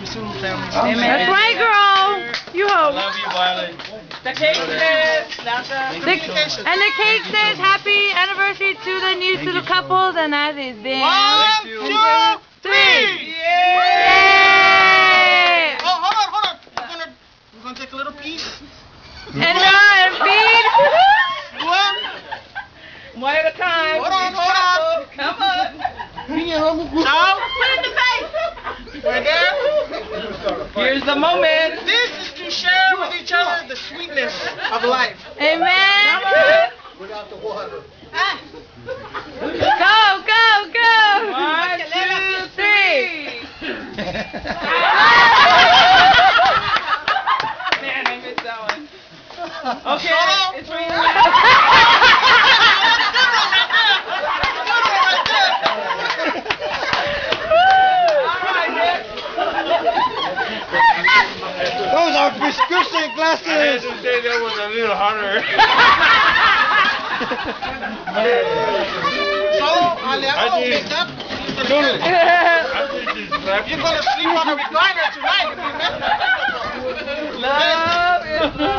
you soon, family. Amen. That's right, girl. You hope. I love you, Violet. The cake says, And the cake says happy anniversary to the new to the couples, and that is been 1, 2, 3. Yay! Oh, hold on. We're gonna take a little piece. And feed. one at a time. Hold on. Come on. Out. Put it in the face. Right there. Here's the moment. This is to share with each other the sweetness of life. Amen. Without the water. Go. 1, 2, 3. Man, I missed that one. Okay, it's for you. Those are prescription glasses. I had to say that was a little harder. So, Alejandro, pick up. You're gonna sleep on a recliner tonight. Love is